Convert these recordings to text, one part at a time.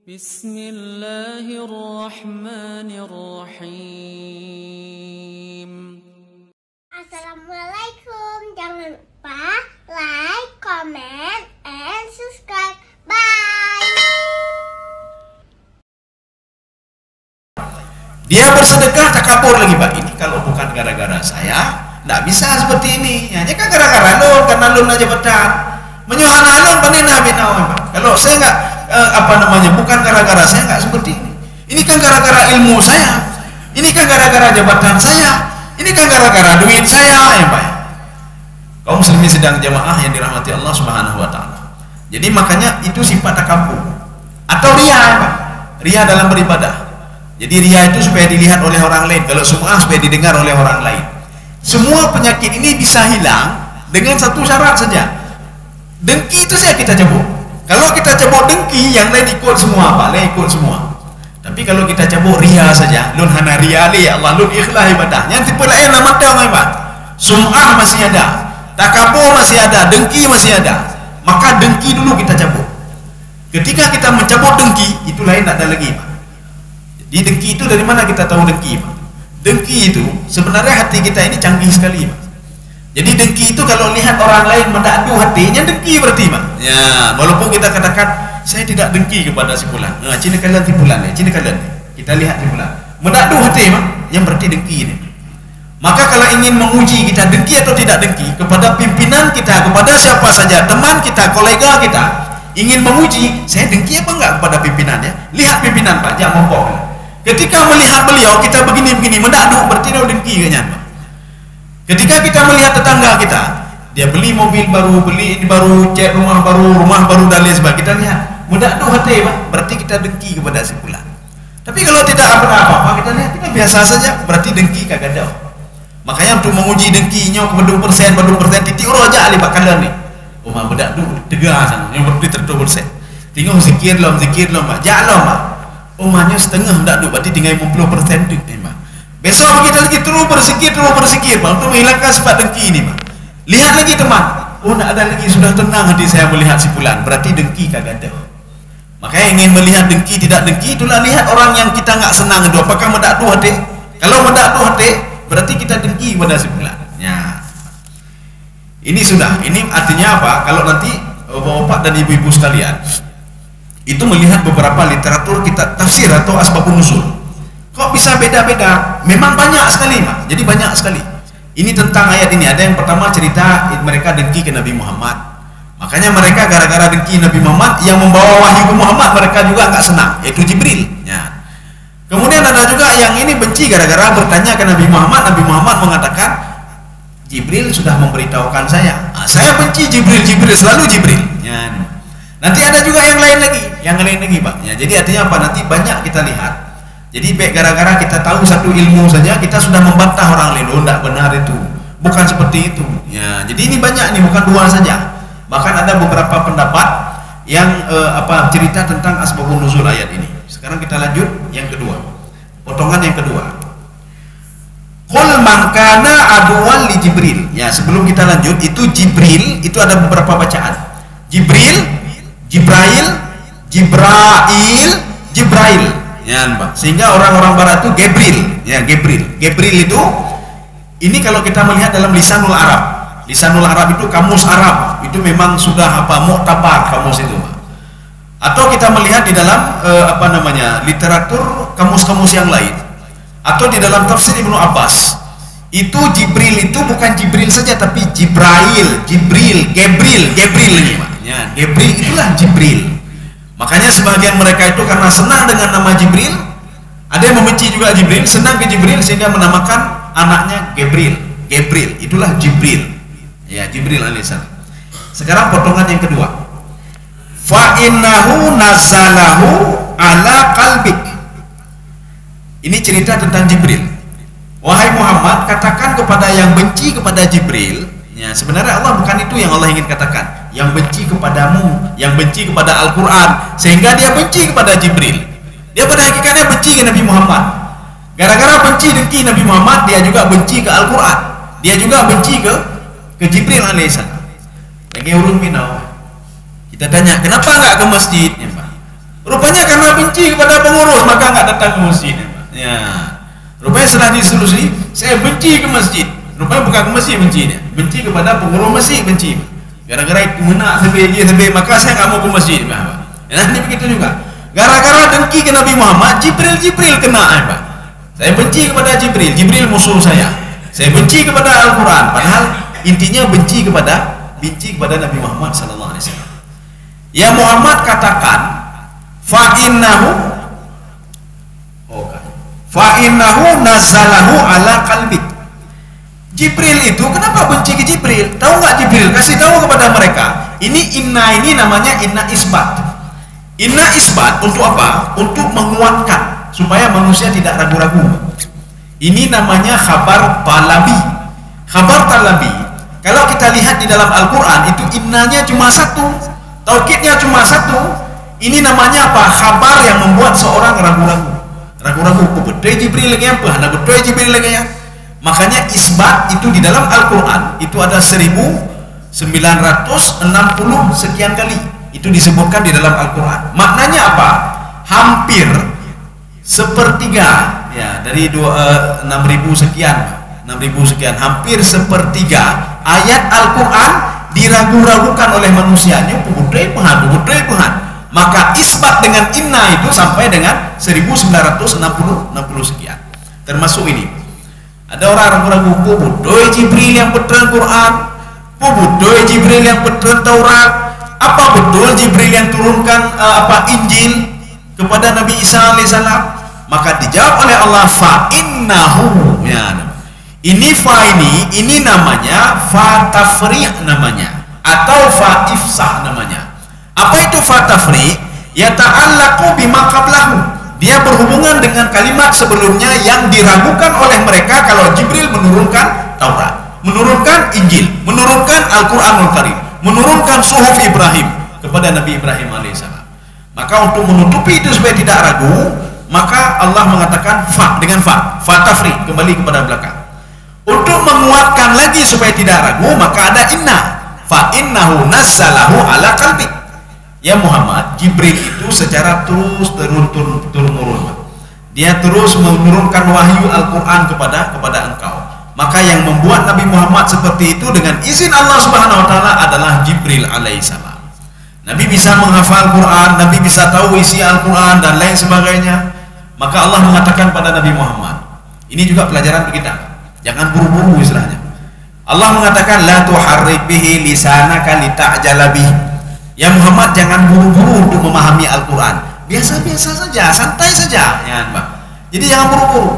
Bismillahirrahmanirrahim. Assalamualaikum. Jangan lupa like, comment, and subscribe. Bye. Dia bersedekah takabur lagi, Pak. Ini kalau bukan gara-gara saya, nggak bisa seperti ini. Hanya kan gara-gara lo, karena lo aja jabatan. Menyuhana lo panena binawan, Pak. Kalau saya nggak bukan gara-gara saya nggak seperti ini. Ini kan gara-gara ilmu saya. Ini kan gara-gara jabatan saya. Ini kan gara-gara duit saya, ya Pak. Kaum muslimin sedang jamaah yang dirahmati Allah Subhanahu wa taala. Jadi makanya itu sifat takabur atau riya, Pak. Riya dalam beribadah. Jadi riya itu supaya dilihat oleh orang lain. Kalau sum'ah supaya didengar oleh orang lain. Semua penyakit ini bisa hilang dengan satu syarat saja. Dengki itu saja kita cabut. Kalau kita cabut dengki, yang lain ikut semua, Pak. Lain ikut semua. Tapi kalau kita cabut riya saja, lun hana riya li Allah, lun ikhlas ibadah. Yang tipe lain nama tahu, Pak. Sum'ah masih ada, takabur masih ada, dengki masih ada. Maka dengki dulu kita cabut. Ketika kita mencabut dengki, itu lain tak ada lagi, Pak. Di dengki itu dari mana kita tahu dengki, Pak? Dengki itu sebenarnya hati kita ini canggih sekali, Pak. Jadi dengki itu kalau lihat orang lain mendadu hatinya, dengki berarti, Pak. Ya, walaupun kita katakan saya tidak dengki kepada si fulan. Nah, cina kalian si fulan ya, cina kalian. Kita lihat si fulan. Mendadu hati, Pak, yang berarti dengki ini. Maka kalau ingin menguji kita dengki atau tidak dengki kepada pimpinan kita, kepada siapa saja, teman kita, kolega kita, ingin menguji, saya dengki apa enggak kepada pimpinannya? Lihat pimpinan, Pak, jangan ngomong. Ketika melihat beliau kita begini-begini mendadu, berarti dia dengki kayaknya, Pak. Ketika kita melihat tetangga kita, dia beli mobil baru, beli ini baru, cat rumah baru dan lain sebagainya, kita lihat mendadu hati, Pak, berarti kita dengki kepada si fulan. Tapi kalau tidak apa-apa, kita lihat kita biasa saja, berarti dengki kagak ada. Makanya untuk menguji dengkinya ke 20%, titik roja ali Pak kalian nih. Oh, mah mendadu tegas sana, yang berarti 30%. Tinggal zikir lah, Pak. Jalan, Pak. Umahnya setengah mendadu, berarti tinggal 50% tu, Pak. Besok kita lagi terus berzikir, Pak, untuk menghilangkan sifat dengki ini, Pak. Lihat lagi, teman. Oh, tak ada lagi, sudah tenang hati saya melihat si fulan, berarti dengki kagak ada. Makanya ingin melihat dengki tidak dengki, itulah lihat orang yang kita nggak senang itu, apakah mendadu hati? Kalau mendadu hati, berarti kita dengki pada si fulan. Ya. Ini sudah, ini artinya apa? Kalau nanti bapak dan ibu-ibu sekalian itu melihat beberapa literatur kita tafsir atau asbabun nuzul, kok bisa beda-beda? Memang banyak sekali, Pak. Jadi banyak sekali. Ini tentang ayat ini. Ada yang pertama cerita mereka dengki ke Nabi Muhammad. Makanya mereka gara-gara dengki Nabi Muhammad, yang membawa wahyu ke Muhammad mereka juga nggak senang, yaitu Jibril. Ya. Kemudian ada juga yang ini benci gara-gara bertanya ke Nabi Muhammad. Nabi Muhammad mengatakan, Jibril sudah memberitahukan saya. Saya benci Jibril, selalu Jibril. Ya. Nanti ada juga yang lain lagi, Pak. Ya, jadi artinya apa? Nanti banyak kita lihat. Jadi gara-gara kita tahu satu ilmu saja kita sudah membantah orang lain. Oh, tidak benar itu, bukan seperti itu. Ya, jadi ini banyak nih, bukan dua saja. Bahkan ada beberapa pendapat yang cerita tentang asbabun nuzul ayat ini. Sekarang kita lanjut yang kedua, potongan yang kedua. Qul man kana aduwwan li Jibril. Ya, sebelum kita lanjut, itu Jibril itu ada beberapa bacaan. Jibril, Jibrail, ya, Pak. Sehingga orang-orang barat itu Gabriel, ya, Gabriel itu ini kalau kita melihat dalam lisanul Arab itu kamus Arab, itu memang sudah muktabar kamus itu, Pak. Atau kita melihat di dalam literatur kamus-kamus yang lain, atau di dalam tafsir Ibnu Abbas, itu Jibril itu bukan Jibril saja, tapi Gabriel ini, Pak. Ya, Gabriel itulah Jibril. Makanya sebagian mereka itu karena senang dengan nama Jibril, ada yang membenci juga Jibril, senang ke Jibril sehingga menamakan anaknya Gabriel, itulah Jibril. Ya, Jibril alaihissalam. Sekarang potongan yang kedua. Fa innahu nazalahu ala qalbik. Ini cerita tentang Jibril. Wahai Muhammad, katakan kepada yang benci kepada Jibril, ya, sebenarnya Allah bukan itu yang Allah ingin katakan. Yang benci kepadamu, yang benci kepada Al-Quran, sehingga dia benci kepada Jibril. Dia pada hakikatnya benci ke Nabi Muhammad. Gara-gara benci dengki Nabi Muhammad, dia juga benci ke Al-Quran, dia juga benci ke Jibril alaihissalam. Lagi urun minau, kita tanya kenapa nggak ke masjid, ya, Pak? Rupanya karena benci kepada pengurus, maka nggak datang ke masjid. Ya, rupanya setelah disolusi, saya benci ke masjid. Rupanya bukan ke masjid bencinya, benci kepada pengurus masjid benci. Gara-gara itu menak sampai, maka saya nggak mau ke masjid. Ya, ini begitu juga. Gara-gara dengki ke Nabi Muhammad, Jibril kena. Saya benci kepada Jibril musuh saya. Saya benci kepada Al-Quran, padahal intinya benci kepada Nabi Muhammad sallallahu alaihi wasallam. Ya Muhammad, katakan fa innahu nazalahu ala qalbik. Jibril itu kenapa benci ke Jibril? Tahu nggak Jibril? Kasih tahu kepada mereka. Ini namanya inna isbat. Inna isbat untuk apa? Untuk menguatkan supaya manusia tidak ragu-ragu. Ini namanya khabar talabi. Khabar talabi, kalau kita lihat di dalam Al-Quran, itu innanya cuma satu, taukidnya cuma satu. Ini namanya apa? Khabar yang membuat seorang ragu-ragu. Betul Jibril lagi apa? Nah, betul Jibril lagi ya. Makanya isbat itu di dalam Al-Quran itu ada 1960 sekian kali. Itu disebutkan di dalam Al-Quran. Maknanya apa? Hampir sepertiga ya dari 6.000 sekian, hampir sepertiga ayat Al-Quran diragu-ragukan oleh manusianya. Maka isbat dengan inna itu sampai dengan 1960 sekian. Termasuk ini. Ada orang ragu-ragu, bodoh Jibril yang betul Quran, bodoh Jibril yang betul Taurat. Apa betul Jibril yang turunkan Injil kepada Nabi Isa alaihissalam? Maka dijawab oleh Allah, fa innahu, ya. Ini fa ini namanya fa tafri' namanya, atau fa ifsah namanya. Apa itu fa tafri'? Ya ta'allaqu bima qablahu. Dia berhubungan dengan kalimat sebelumnya yang diragukan oleh mereka kalau Jibril menurunkan Taurat, menurunkan Injil, menurunkan Al-Qur'anul Karim, menurunkan suhuf Ibrahim kepada Nabi Ibrahim alaihissalam. Maka untuk menutupi itu supaya tidak ragu, maka Allah mengatakan fa dengan fa tafri, kembali kepada belakang. Untuk menguatkan lagi supaya tidak ragu, maka ada inna, fa innahu nazzalahu ala qalbik. Ya Muhammad, Jibril itu secara terus turun. Dia terus menurunkan wahyu Al-Quran kepada engkau. Maka yang membuat Nabi Muhammad seperti itu dengan izin Allah Subhanahu wa taala adalah Jibril alaihissalam. Nabi bisa menghafal Quran, Nabi bisa tahu isi Al-Quran dan lain sebagainya. Maka Allah mengatakan pada Nabi Muhammad, ini juga pelajaran kita, jangan buru-buru istilahnya. Allah mengatakan la tuharrik bihi lisanaka lita'jala bihi. Ya Muhammad, jangan buru-buru untuk memahami Al-Quran, biasa-biasa saja, santai saja ya, Mbak. Jadi jangan buru-buru.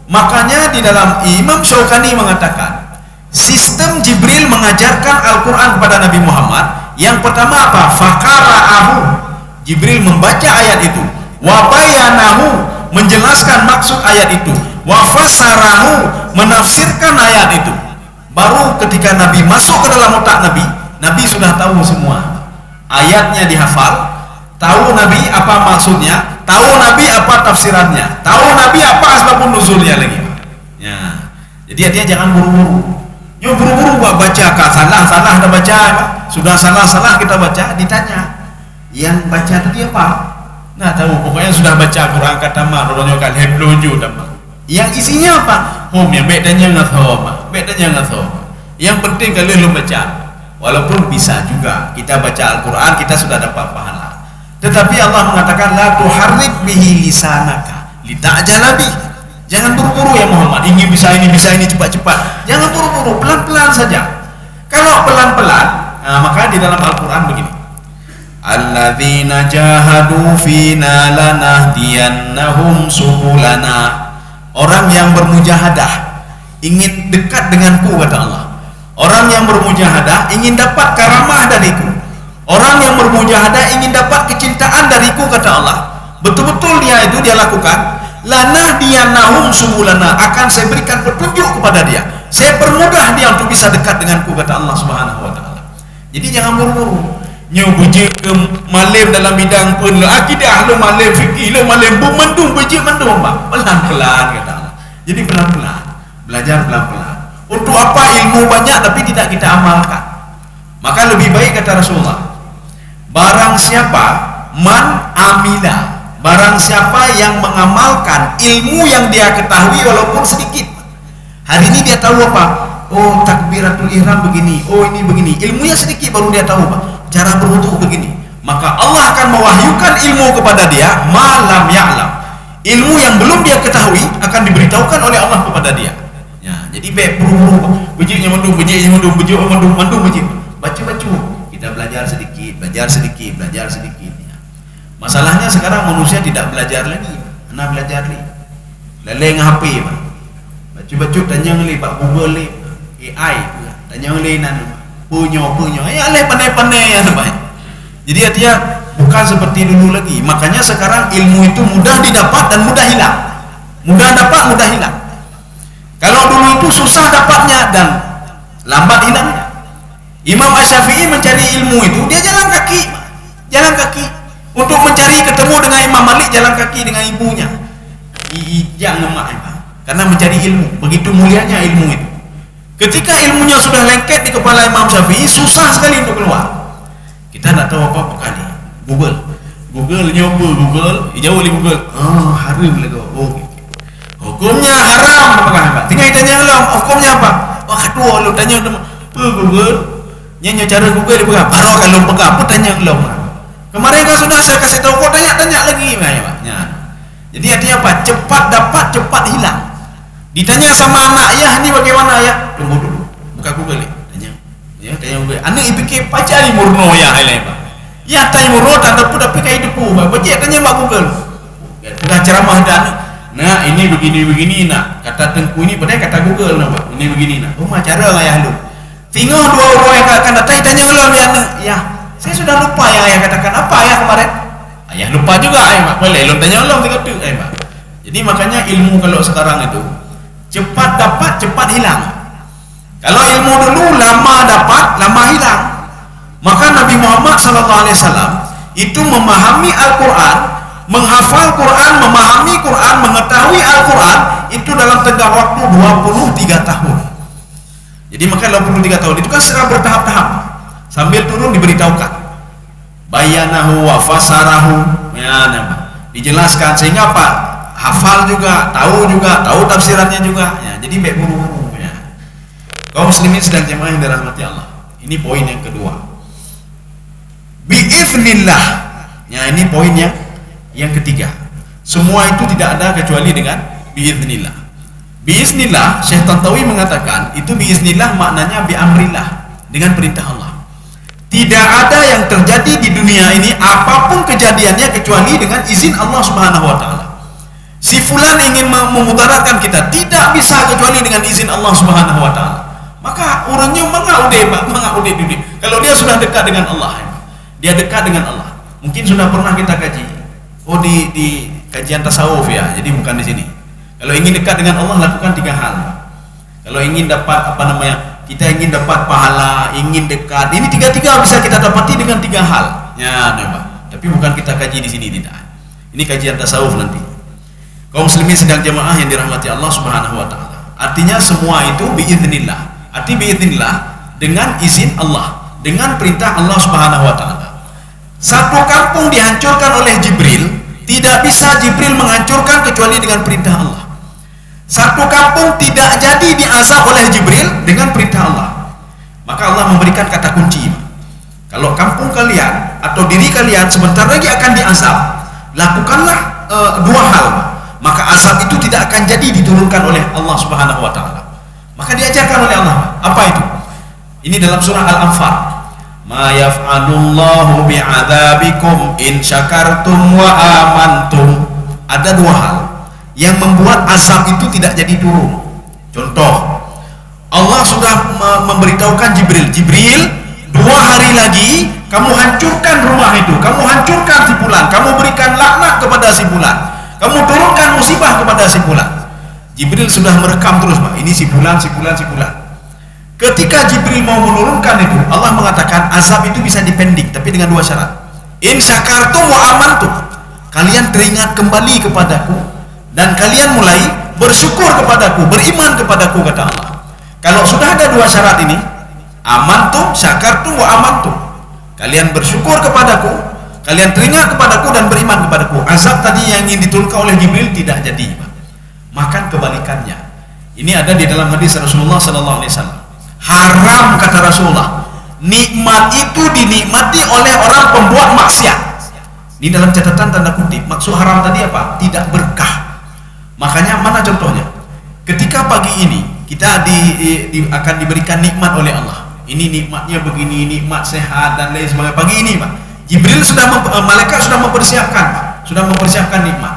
Makanya di dalam Imam Syaukani mengatakan sistem Jibril mengajarkan Al-Quran kepada Nabi Muhammad, yang pertama apa? Faqara'ahu, Jibril membaca ayat itu, wa bayanahu, menjelaskan maksud ayat itu, wa fassarahu, menafsirkan ayat itu. Baru ketika Nabi masuk ke dalam otak Nabi sudah tahu semua. Ayatnya dihafal, tahu Nabi apa maksudnya, tahu Nabi apa tafsirannya, tahu Nabi apa asbabun nuzulnya lagi. Ya. Jadi dia jangan buru-buru. Yo buru-buru baca salah dah baca, sudah salah kita baca, ditanya yang baca tadi apa? Nah tahu, pokoknya sudah baca Quran kata mah rolonyo kan heblojo dah. Yang isinya apa? Yang bedanya nggak tahu. Yang penting kalian belum baca. Walaupun bisa juga kita baca Al-Quran, kita sudah dapat pahala. Tetapi Allah mengatakan la tuharrik bihi lisanaka lita'jala bihi. Jangan buru-buru ya Muhammad, ingin bisa ini cepat-cepat. Jangan buru-buru, pelan-pelan saja. Kalau pelan-pelan, maka di dalam Al-Quran begini. Alladzina jahadu fina lanahdiyannahum subulana. Orang yang bermujahadah ingin dekat denganku, kata Allah. Orang yang bermujahadah ingin dapat karamah dariku. Orang yang bermujahadah ingin dapat kecintaan dariku, kata Allah. Betul-betul dia lakukan. Lanahdiyannahum subulana, akan saya berikan petunjuk kepada dia. Saya permudah dia untuk bisa dekat denganku, kata Allah Subhanahu wa taala. Jadi jangan buru-buru. Nyobuji ke malim dalam bidang pun akidah, lo malim fikih, lo malim mendung pelan-pelan, kata Allah. Jadi pelan-pelan, belajar pelan-pelan. Untuk apa ilmu banyak tapi tidak kita amalkan? Maka lebih baik kata Rasulullah, barang siapa man barang siapa yang mengamalkan ilmu yang dia ketahui walaupun sedikit. Hari ini dia tahu apa? Oh, takbiratul ihram begini, oh ini begini. Ilmunya sedikit baru dia tahu, Pak. Cara berwudu begini. Maka Allah akan mewahyukan ilmu kepada dia malam ya'lam. Ilmu yang belum dia ketahui akan diberitahukan oleh Allah kepada dia. Ya, jadi buru-buru bejiknya mendung, bejiknya mendung, bejik. Baca-baca. Kita belajar sedikit. Ya. Masalahnya sekarang manusia tidak belajar lagi. Mana belajar lagi? Leleng HP, Pak. Baca-baca tanya li Pak Google li. AI tanya li nan punyo. Ya leh pandai-pandai ya, Pak. Jadi artinya bukan seperti dulu lagi. Makanya sekarang ilmu itu mudah didapat dan mudah hilang. Mudah dapat, mudah hilang. Kalau dulu itu susah dapatnya dan lambat hilangnya. Imam Asy-Syafi'i mencari ilmu itu dia jalan kaki. Untuk mencari ketemu dengan Imam Malik jalan kaki dengan ibunya. Jangan mak, karena mencari ilmu. Begitu mulianya ilmu itu. Ketika ilmunya sudah lengket di kepala Imam Syafi'i, susah sekali untuk keluar. Kita tak tahu apa-apa kali. Google nyoba jauh li Google. Oh, haram lah kau. Oh. Hukumnya haram apa? Tinggal tanya Allah, hukumnya apa? Oh, aduh, lu tanya Google. Nyanyi cara Google dia pegang. Baru kalau pegang apa tanya Allah. Kemarin kan sudah saya kasih tahu, kau tanya lagi, Pak. Ya. Jadi artinya apa? Cepat dapat, cepat hilang. Ditanya sama anak ayah, ni bagaimana ayah? Tunggu dulu. Buka Google ni. Tanya Google. Anak fikir pacar ni murno ya, Pak. Ya tanya murno tak ada tapi kai depu. Baca tanya mak Google. Tengah ceramah dan nah ini begini nak. Kata Tengku ini padahal kata Google nak, Pak. Ini begini nak. Oh, cara ayah lu. Tinggal dua orang yang akan datang tanya Allah ya anak. Ya, saya sudah lupa yang ayah katakan. Apa ayah kemarin? Ayah lupa juga, Pak. Boleh lu tanya Allah tiga tu, Pak. Jadi makanya ilmu kalau sekarang itu cepat dapat, cepat hilang. Kalau ilmu dulu lama dapat, lama hilang. Maka Nabi Muhammad SAW itu memahami Al-Quran, menghafal Quran, memahami Quran, mengetahui Al-Quran itu dalam tenggang waktu 23 tahun. Jadi maka 23 tahun itu kan secara bertahap-tahap. Sambil turun diberitahukan. Bayanahu wa fasarahu. Ya, dijelaskan sehingga apa? Hafal juga, tahu tafsirannya juga. Ya, jadi baik buru-buru. Ya. Kaum muslimin sedang jemaah yang dirahmati Allah. Ini poin yang kedua. Biiznillah. Ya, ini poin yang ketiga. Semua itu tidak ada kecuali dengan biiznillah. Biiznillah, Syekh Tantawi mengatakan itu biiznillah maknanya biamrillah, dengan perintah Allah. Tidak ada yang terjadi di dunia ini apapun kejadiannya kecuali dengan izin Allah Subhanahu wa taala. Si fulan ingin memudaratkan kita, tidak bisa kecuali dengan izin Allah Subhanahu wa taala. Maka orangnya mengaude dunia. Kalau dia sudah dekat dengan Allah, dia dekat dengan Allah. Mungkin sudah pernah kita kaji. Oh, di kajian tasawuf ya. Jadi bukan di sini. Kalau ingin dekat dengan Allah, lakukan 3 hal. Kalau ingin dapat kita ingin dapat pahala, ingin dekat. Ini 3 bisa kita dapati dengan 3 hal. Ya, Pak. Tapi bukan kita kaji di sini, tidak. Ini kajian tasawuf nanti. Kaum muslimin sedang jemaah yang dirahmati Allah Subhanahu wa taala. Artinya semua itu biiznillah. Arti biiznillah dengan izin Allah, dengan perintah Allah Subhanahu wa taala. Satu kampung dihancurkan oleh Jibril, tidak bisa Jibril menghancurkan kecuali dengan perintah Allah. Satu kampung tidak jadi diazab oleh Jibril dengan perintah Allah. Maka Allah memberikan kata kunci. Kalau kampung kalian atau diri kalian sebentar lagi akan diazab, lakukanlah 2 hal. Maka azab itu tidak akan jadi diturunkan oleh Allah Subhanahu wa taala. Maka diajarkan oleh Allah. Apa itu? Ini dalam surah Al-Anfal. Ma yaf'alullahu bi'adzabikum in syakartum wa amantum. Ada 2 hal yang membuat azab itu tidak jadi turun. Contoh, Allah sudah memberitahukan Jibril, 2 hari lagi kamu hancurkan rumah itu, kamu hancurkan si fulan, kamu berikan laknat kepada si fulan, kamu turunkan musibah kepada si fulan. Jibril sudah merekam terus, Pak. Ini si fulan. Ketika Jibril mau menurunkan itu, Allah mengatakan azab itu bisa dipending, tapi dengan 2 syarat. In syakartum wa amantum. Kalian teringat kembali kepadaku dan kalian mulai bersyukur kepadaku, beriman kepadaku, kata Allah. Kalau sudah ada 2 syarat ini, amantum, syakartum wa amantum. Kalian bersyukur kepadaku Kalian teringat kepadaku dan beriman kepadaku. Azab tadi yang ingin diturunkan oleh Jibril tidak jadi, Pak. Makan kebalikannya. Ini ada di dalam hadis Rasulullah sallallahu alaihi wasallam. Haram, kata Rasulullah, nikmat itu dinikmati oleh orang pembuat maksiat. Ini dalam catatan tanda kutip. Maksud haram tadi apa? Tidak berkah. Makanya mana contohnya? Ketika pagi ini kita akan diberikan nikmat oleh Allah. Ini nikmatnya begini, nikmat sehat dan lain sebagainya. Pagi ini, Pak, Jibril malaikat sudah mempersiapkan, Pak. Sudah mempersiapkan nikmat.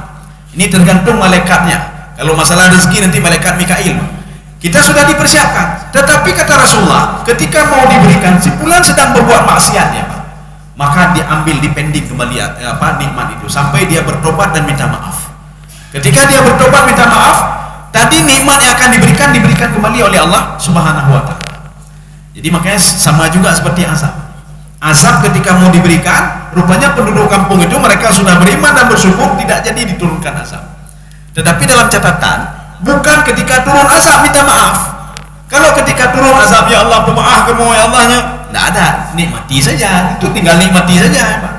Ini tergantung malaikatnya. Kalau masalah rezeki nanti malaikat Mikail, Pak. Kita sudah dipersiapkan. Tetapi kata Rasulullah, ketika mau diberikan, si fulan sedang berbuat maksiat, ya, Pak, maka diambil, dipending kembali nikmat itu sampai dia bertobat dan minta maaf. Ketika dia bertobat minta maaf, tadi nikmat yang akan diberikan kembali oleh Allah Subhanahu wa taala. Jadi makanya sama juga seperti azab. Azab ketika mau diberikan, rupanya penduduk kampung itu mereka sudah beriman dan bersyukur, tidak jadi diturunkan azab. Tetapi dalam catatan, bukan ketika turun azab minta maaf. Kalau ketika turun azab, ya Allah pemaaf kamu ya Allahnya, tidak ada, nikmati saja. Itu tinggal nikmati saja, Pak.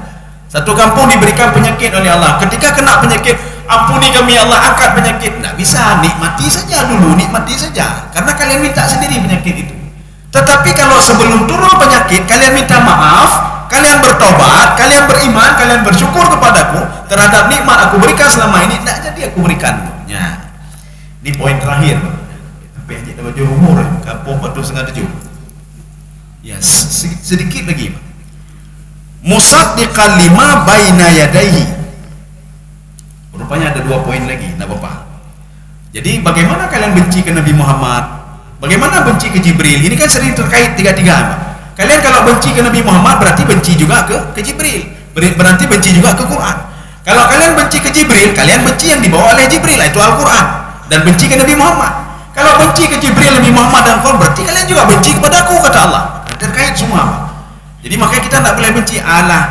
Satu kampung diberikan penyakit oleh Allah. Ketika kena penyakit, ampuni kami ya Allah, angkat penyakit. Tidak bisa, nikmati saja dulu, nikmati saja. Karena kalian minta sendiri penyakit itu. Tetapi kalau sebelum turun penyakit, kalian minta maaf, kalian bertobat, kalian beriman, kalian bersyukur kepadaku terhadap nikmat aku berikan selama ini, tidak jadi aku berikan. Ya. Ini poin terakhir. Tapi hanya dapat baju umur, kampung 4.5. Ya, sedikit lagi. Musaddiqan lima baina yadayhi. Rupanya ada 2 poin lagi, tidak apa-apa. Jadi bagaimana kalian benci ke Nabi Muhammad? Bagaimana benci ke Jibril? Ini kan sering terkait tiga-tiga. Kalian kalau benci ke Nabi Muhammad berarti benci juga ke Jibril. Berarti benci juga ke Quran. Kalau kalian benci ke Jibril, kalian benci yang dibawa oleh Jibril, itu Al-Quran, dan benci ke Nabi Muhammad. Kalau benci ke Jibril, Nabi Muhammad dan Quran, berarti kalian juga benci kepada aku, kata Allah. Terkait semua. Jadi makanya kita tidak boleh benci Allah.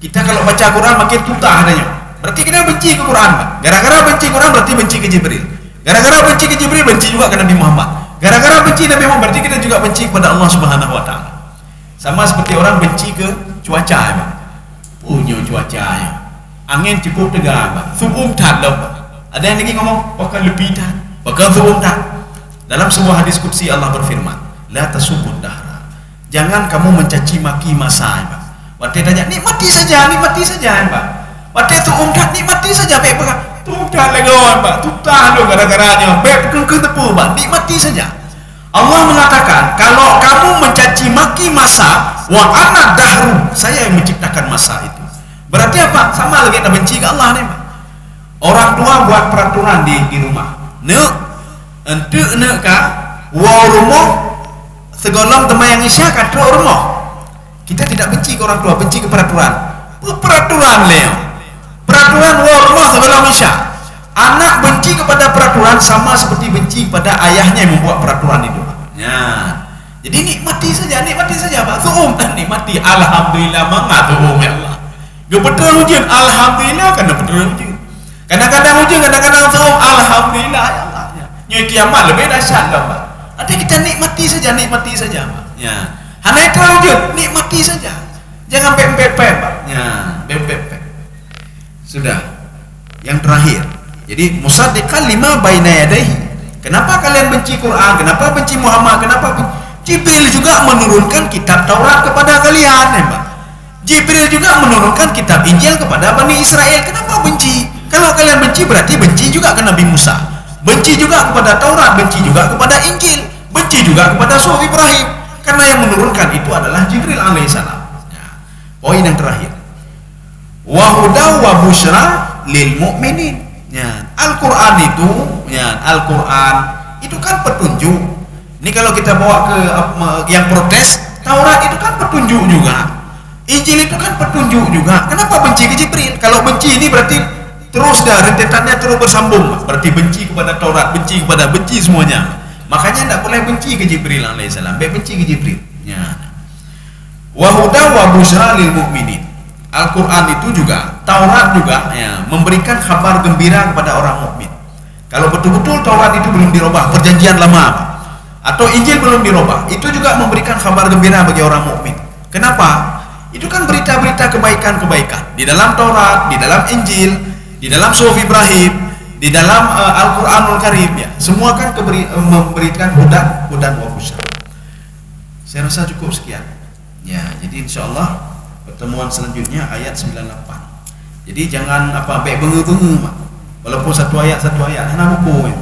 Kita kalau baca Quran makin tutah adanya. Berarti kita benci ke Quran, Pak. Gara-gara benci Quran berarti benci ke Jibril. Gara-gara benci ke Jibril, benci juga ke Nabi Muhammad. Gara-gara benci Nabi Muhammad, berarti kita juga benci kepada Allah Subhanahu wa taala. Sama seperti orang benci ke cuaca, Pak. Punya cuacanya. Angin cukup tegar, Pak. Suum tak lho, Pak. Ada yang lagi ngomong, bahkan lebih tak. Bahkan suum tak. Dalam sebuah hadis qudsi Allah berfirman, la tasubud dahra. Jangan kamu mencaci maki masa, Pak. Waktu tanya, nikmati saja, Pak. Waktu suum tak, nikmati saja, Pak. Tutah legon, Pak. Tutah lo gara-garanya. Baik ke tepu, Pak. Nikmati saja. Allah mengatakan, kalau kamu mencaci maki masa, wa ana dahru, saya yang menciptakan masa itu. Berarti apa? Sama lagi kita benci ke Allah nih, Pak. Orang tua buat peraturan di rumah. Nek ka, wa rumah segolong teman yang isya kata rumah. Kita tidak benci ke orang tua, benci ke peraturan. Peraturan Leo. Peraturan rumah segolong isya. Anak benci kepada peraturan sama seperti benci pada ayahnya yang membuat peraturan itu. Ya. Jadi nikmati saja, Pak. Nikmati. Alhamdulillah, mengatuh ya Allah. Betul hujan, alhamdulillah, karena betul hujan. Kadang-kadang hujan, kadang-kadang alhamdulillah ya Allah. Nyai kiamat lebih dahsyat lah, Pak. Ada kita nikmati saja, Pak. Ya. Hanya itu hujan, nikmati saja. Jangan pempek, Pak. Ya, pempek. Sudah. Yang terakhir. Jadi musaddiqan lima baina yadayhi. Kenapa kalian benci Quran? Kenapa benci Muhammad? Kenapa Jibril juga menurunkan kitab Taurat kepada kalian, ya, Pak. Jibril juga menurunkan kitab Injil kepada Bani Israel. Kenapa benci? Kalau kalian benci berarti benci juga ke Nabi Musa. Benci juga kepada Taurat, benci juga kepada Injil, benci juga kepada Suhuf Ibrahim. Karena yang menurunkan itu adalah Jibril alaihissalam. Ya. Poin yang terakhir. Wa hudaw wa busyra lil mu'minin. Ya, Al-Quran itu kan petunjuk. Ini kalau kita bawa ke yang protes, Taurat itu kan petunjuk juga, Injil itu kan petunjuk juga. Kenapa benci ke Jibril? Kalau benci ini berarti terus dah rentetannya terus bersambung. Berarti benci kepada Taurat, benci semuanya. Makanya tidak boleh benci ke Jibril alaihissalam. Baik benci ke Jibril. Ya. Wa huda wa busyra lil mu'minin. Al-Quran itu juga, Taurat juga, ya, memberikan kabar gembira kepada orang mukmin. Kalau betul-betul Taurat itu belum dirubah, perjanjian lama, atau Injil belum dirubah, itu juga memberikan kabar gembira bagi orang mukmin. Kenapa? Itu kan berita-berita kebaikan-kebaikan di dalam Taurat, di dalam Injil, di dalam Suhuf Ibrahim, di dalam Al-Qur'anul Karim ya. Semua kan memberikan hudan wa busyra. Saya rasa cukup sekian. Ya, jadi insyaallah pertemuan selanjutnya ayat 98. Jadi jangan baik bengu-bengu, Mak. Walaupun satu ayat, kenapa apa?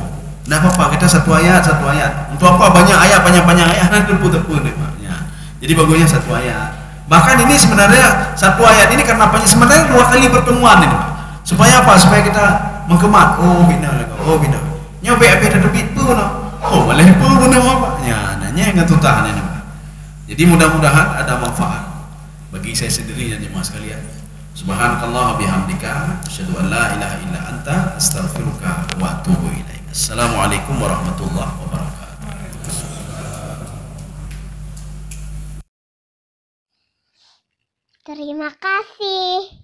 Enggak apa-apa, kita satu ayat. Untuk apa banyak ayat, banyak ayat, nanti terpu Mak. Ya. Jadi bagusnya satu ayat. Bahkan ini sebenarnya satu ayat ini karena apa? Sebenarnya 2 kali pertemuan ini, Pak. Supaya apa? Supaya kita mengkemat. Oh bina. Nyobe apa terbit pun. Oh boleh pun apa? Ya, nanya yang tutah ini, Pak. Jadi mudah-mudahan ada manfaat bagi saya sendiri dan jemaah sekalian. Subhanakallah bihamdika, asyhadu an la ilaha illa anta, astaghfiruka wa atubu ilaik. Assalamualaikum warahmatullahi wabarakatuh. Terima kasih.